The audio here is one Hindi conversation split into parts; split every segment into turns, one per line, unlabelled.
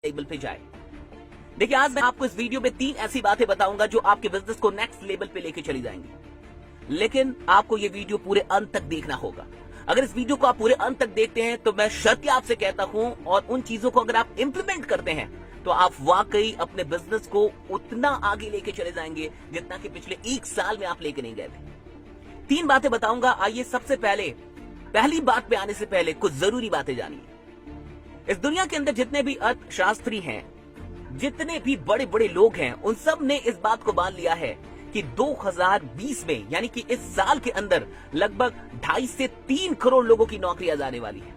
लेवल पे जाए। देखिए, आज मैं आपको इस वीडियो में 3 ऐसी बातें बताऊंगा जो आपके बिजनेस को नेक्स्ट लेवल पे लेके चली जाएंगी। लेकिन आपको ये वीडियो पूरे अंत तक देखना होगा। अगर इस वीडियो को आप पूरे अंत तक देखते हैं तो मैं शर्त आपसे कहता हूं, और उन चीजों को अगर आप इंप्लीमेंट करते हैं तो आप वाकई अपने बिजनेस को उतना आगे लेके चले जाएंगे जितना कि पिछले 1 साल में आप लेके नहीं गए थे। 3 बातें बताऊंगा। आइए, सबसे पहली बात पे आने से पहले कुछ जरूरी बातें जानिए। इस दुनिया के अंदर जितने भी अर्थशास्त्री हैं, जितने भी बड़े बड़े लोग हैं, उन सब ने इस बात को मान लिया है कि 2020 में, यानी कि इस साल के अंदर लगभग 2.5 से 3 करोड़ लोगों की नौकरियां जाने वाली है।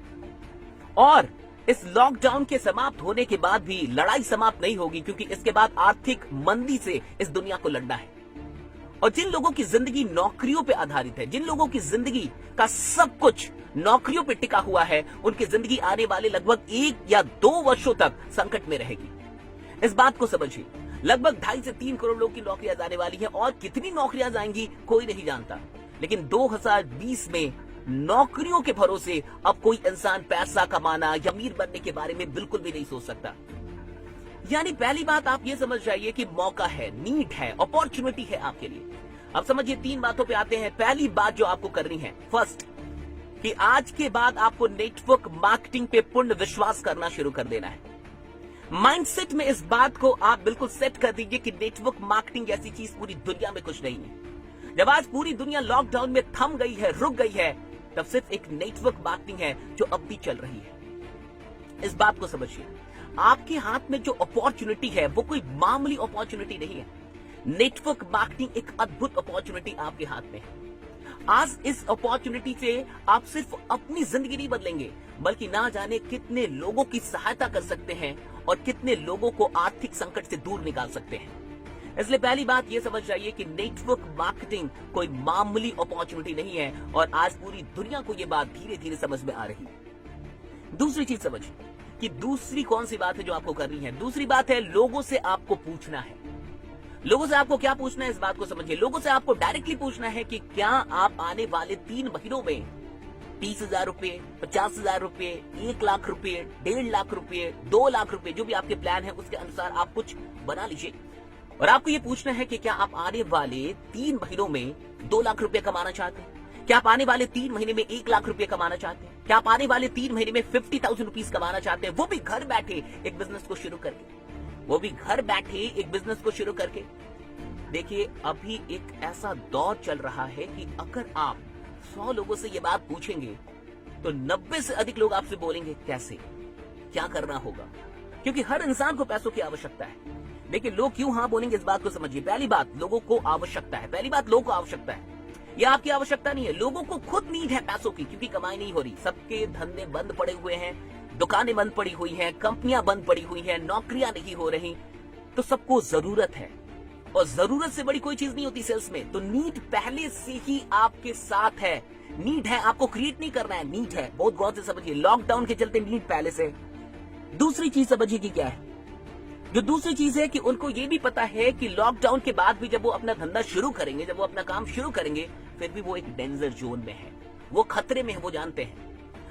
और इस लॉकडाउन के समाप्त होने के बाद भी लड़ाई समाप्त नहीं होगी, क्योंकि इसके बाद आर्थिक मंदी से इस दुनिया को लड़ना है। और जिन लोगों की जिंदगी नौकरियों पे आधारित है, जिन लोगों की जिंदगी का सब कुछ नौकरियों पे टिका हुआ है, उनकी जिंदगी आने वाले लगभग 1 या 2 वर्षों तक संकट में रहेगी। इस बात को समझिए। लगभग 2.5 से 3 करोड़ लोग की नौकरियां जाने वाली हैं, और कितनी नौकरियां जाएंगी कोई नहीं जानता। लेकिन 2020 में नौकरियों के भरोसे अब कोई इंसान पैसा कमाना या अमीर बनने के बारे में बिल्कुल भी नहीं सोच सकता। यानी पहली बात आप ये समझ जाइए कि मौका है, नीड है, अपॉर्चुनिटी है आपके लिए। अब समझिए, 3 बातों पे आते हैं। पहली बात जो आपको करनी है, फर्स्ट, कि आज के बाद आपको नेटवर्क मार्केटिंग पे पूर्ण विश्वास करना शुरू कर देना है। माइंडसेट में इस बात को आप बिल्कुल सेट कर दीजिए कि नेटवर्क मार्केटिंग ऐसी चीज पूरी दुनिया में कुछ नहीं है। जब आज पूरी दुनिया लॉकडाउन में थम गई है, रुक गई है, तब सिर्फ एक नेटवर्क मार्केटिंग है जो अब भी चल रही है। इस बात को समझिए। आपके हाथ में जो अपॉर्चुनिटी है वो कोई मामूली अपॉर्चुनिटी नहीं है। नेटवर्क मार्केटिंग एक अद्भुत अपॉर्चुनिटी आपके हाथ में है। आज इस अपॉर्चुनिटी से आप सिर्फ अपनी जिंदगी नहीं बदलेंगे, बल्कि ना जाने कितने लोगों की सहायता कर सकते हैं और कितने लोगों को आर्थिक संकट से दूर निकाल सकते हैं। इसलिए पहली बात यह समझ जाइए कि नेटवर्क मार्केटिंग कोई मामूली अपॉर्चुनिटी नहीं है, और आज पूरी दुनिया को यह बात धीरे धीरे समझ में आ रही है। दूसरी चीज समझिए कि दूसरी कौन सी बात है जो आपको करनी है। दूसरी बात है, लोगों से आपको पूछना है। लोगों से आपको क्या पूछना है, इस बात को समझिए। लोगों से आपको डायरेक्टली पूछना है कि क्या आप आने वाले 3 महीनों में 30,000 रुपए, 50,000 रुपए, 1 लाख रुपए, 1.5 लाख रुपए, 2 लाख रुपए, जो भी आपके प्लान है उसके अनुसार आप कुछ बना लीजिए। और आपको ये पूछना है कि क्या आप आने वाले 3 महीनों में 2 लाख रुपए कमाना चाहते हैं? क्या आप आने वाले 3 महीने में 1 लाख रुपए कमाना चाहते हैं? क्या आप आने वाले 3 महीने में 50,000 रुपीज कमाना चाहते हैं? वो भी घर बैठे एक बिजनेस को शुरू करके, वो भी घर बैठे एक बिजनेस को शुरू करके। देखिए, अभी एक ऐसा दौर चल रहा है कि अगर आप 100 लोगों से ये बात पूछेंगे तो 90 से अधिक लोग आपसे बोलेंगे कैसे, क्या करना होगा, क्योंकि हर इंसान को पैसों की आवश्यकता है। देखिए, लोग क्यों हाँ बोलेंगे, इस बात को समझिए। पहली बात, लोगों को आवश्यकता है। पहली बात, लोगों को आवश्यकता है। यह आपकी आवश्यकता नहीं है, लोगों को खुद नीड है पैसों की, क्योंकि कमाई नहीं हो रही। सबके धंधे बंद पड़े हुए हैं, दुकानें बंद पड़ी हुई हैं, कंपनियां बंद पड़ी हुई हैं, नौकरियां नहीं हो रही, तो सबको जरूरत है। और जरूरत से बड़ी कोई चीज नहीं होती सेल्स में। तो नीड पहले से ही आपके साथ है। नीड है, आपको क्रिएट नहीं करना है, नीड है। बहुत गौर से समझिए। लॉकडाउन के चलते नीड पहले से। दूसरी चीज समझिए कि क्या है। जो दूसरी चीज है कि उनको ये भी पता है कि लॉकडाउन के बाद भी जब वो अपना धंधा शुरू करेंगे, जब वो अपना काम शुरू करेंगे, फिर भी वो एक डेंजर जोन में है, वो खतरे में है, वो जानते हैं।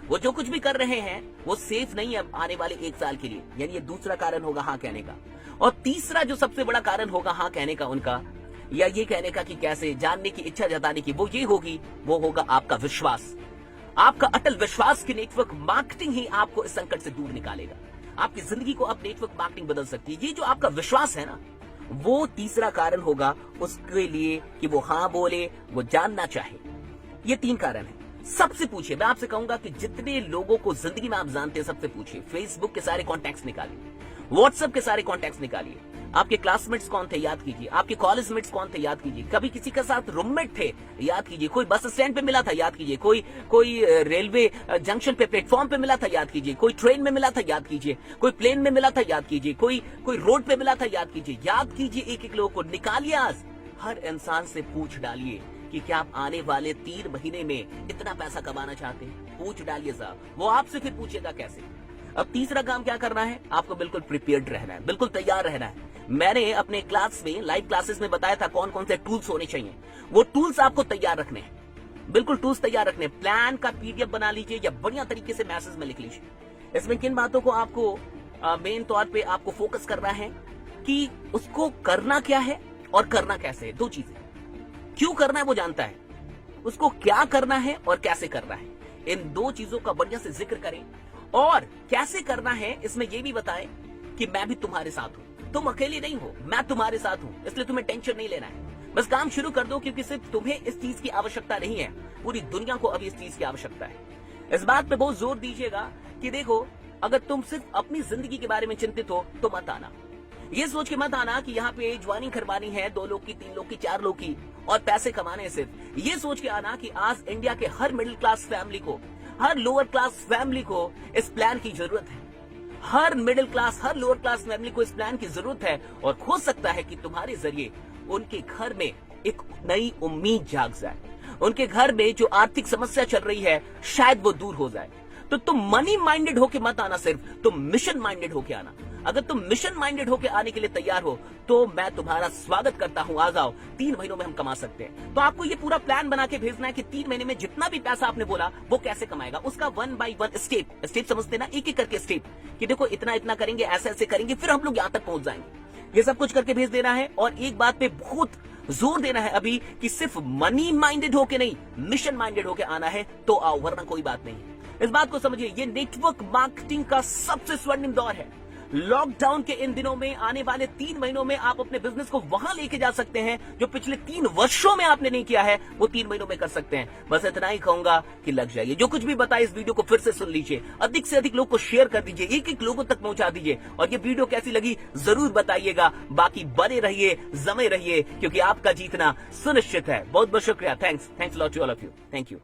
वो जो कुछ भी कर रहे हैं वो सेफ नहीं है आने वाले 1 साल के लिए। यानी ये दूसरा कारण होगा हाँ कहने का। और तीसरा जो सबसे बड़ा कारण होगा हाँ कहने का उनका, या ये कहने का कि कैसे, जानने की इच्छा जताने की, वो ये होगी, वो होगा आपका विश्वास। आपका अटल विश्वास कि नेटवर्क मार्केटिंग ही आपको इस संकट से दूर निकालेगा। आपकी जिंदगी को अब नेटवर्क मार्केटिंग बदल सकती है। ये जो आपका विश्वास है ना, वो तीसरा कारण होगा उसके लिए कि वो हाँ बोले, वो जानना चाहे। ये 3 कारण है। सबसे पूछिए। मैं आपसे कहूंगा कि जितने लोगों को जिंदगी में आप जानते हैं सबसे पूछिए। फेसबुक के सारे कॉन्टैक्ट्स निकालिए, व्हाट्सएप के सारे कॉन्टैक्ट्स निकालिए। आपके क्लासमेट्स कौन थे, याद कीजिए। आपके कॉलेज मेट्स कौन थे, याद कीजिए। कभी किसी के साथ रूममेट थे, याद कीजिए। कोई बस स्टैंड पे मिला था, याद कीजिए। कोई रेलवे जंक्शन पे, प्लेटफॉर्म पे मिला था, याद कीजिए। कोई ट्रेन में मिला था, याद कीजिए। कोई प्लेन में मिला था, याद कीजिए। कोई रोड पे मिला था, याद कीजिए। याद कीजिए, एक लोगों को निकालिए। आज हर इंसान से पूछ डालिए कि क्या आप आने वाले 3 महीने में इतना पैसा कमाना चाहते हैं। पूछ डालिए साहब, वो आपसे फिर पूछेगा कैसे। अब तीसरा काम क्या करना है, आपको बिल्कुल प्रिपेयर्ड रहना है, बिल्कुल तैयार रहना है। मैंने अपने क्लास में, लाइव क्लासेस में बताया था कौन कौन से टूल्स होने चाहिए। वो टूल्स आपको तैयार रखने हैं, बिल्कुल टूल्स तैयार रखने। प्लान का PDF बना लीजिए या बढ़िया तरीके से मैसेज में लिख लीजिए। इसमें किन बातों को आपको मेन तौर पे आपको फोकस करना है कि उसको करना क्या है और करना कैसे है। दो चीजें, क्यों करना है वो जानता है, उसको क्या करना है और कैसे करना है। इन दो चीजों का बढ़िया से जिक्र करें और कैसे करना है इसमें यह भी बताएं कि मैं भी तुम्हारे साथ हूं, तुम अकेले नहीं हो, मैं तुम्हारे साथ हूं, इसलिए तुम्हें टेंशन नहीं लेना है। बस काम शुरू कर दो, क्योंकि सिर्फ तुम्हें इस चीज की आवश्यकता नहीं है, पूरी दुनिया को अभी इस चीज की आवश्यकता है। इस बात पे बहुत जोर दीजिएगा कि देखो, अगर तुम सिर्फ अपनी जिंदगी के बारे में चिंतित हो तो मत आना। ये सोच के मत आना कि यहाँ पे ज्वाइनिंग करवानी है 2 लोग की, 3 लोग की, 4 लोग की और पैसे कमाने। सिर्फ ये सोच के आना कि आज इंडिया के हर मिडिल क्लास फैमिली को, हर लोअर क्लास फैमिली को इस प्लान की जरूरत है। हर मिडिल क्लास, हर लोअर क्लास फैमिली को इस प्लान की जरूरत है और हो सकता है कि तुम्हारे जरिए उनके घर में एक नई उम्मीद जाग जाए, उनके घर में जो आर्थिक समस्या चल रही है शायद वो दूर हो जाए। तो तुम मनी माइंडेड होके मत आना, सिर्फ तुम मिशन माइंडेड होके आना। अगर तुम मिशन माइंडेड होके आने के लिए तैयार हो तो मैं तुम्हारा स्वागत करता हूं, आ जाओ। 3 महीनों में हम कमा सकते हैं। तो आपको ये पूरा प्लान बना के भेजना है कि 3 महीने में जितना भी पैसा आपने बोला वो कैसे कमाएगा, उसका 1 by 1 स्टेप समझते ना, एक एक करके स्टेप कि देखो इतना इतना करेंगे, ऐसे ऐसे करेंगे, फिर हम लोग यहाँ तक पहुंच जाएंगे। ये सब कुछ करके भेज देना है और एक बात पे बहुत जोर देना है अभी कि सिर्फ मनी माइंडेड होके नहीं, मिशन माइंडेड होके आना है तो आओ, वरना कोई बात नहीं। इस बात को समझिए, ये नेटवर्क मार्केटिंग का सबसे स्वर्णिम दौर है। लॉकडाउन के इन दिनों में, आने वाले 3 महीनों में आप अपने बिजनेस को वहां लेके जा सकते हैं जो पिछले 3 वर्षों में आपने नहीं किया है, वो 3 महीनों में कर सकते हैं। बस इतना ही कहूंगा कि लग जाइए। जो कुछ भी बताया इस वीडियो को फिर से सुन लीजिए, अधिक से अधिक लोग को शेयर कर दीजिए, एक-एक लोगों तक पहुंचा दीजिए और ये वीडियो कैसी लगी जरूर बताइएगा। बाकी बने रहिए, जमे रहिए, क्योंकि आपका जीतना सुनिश्चित है। बहुत बहुत शुक्रिया। Thanks lot to all of you. Thank you.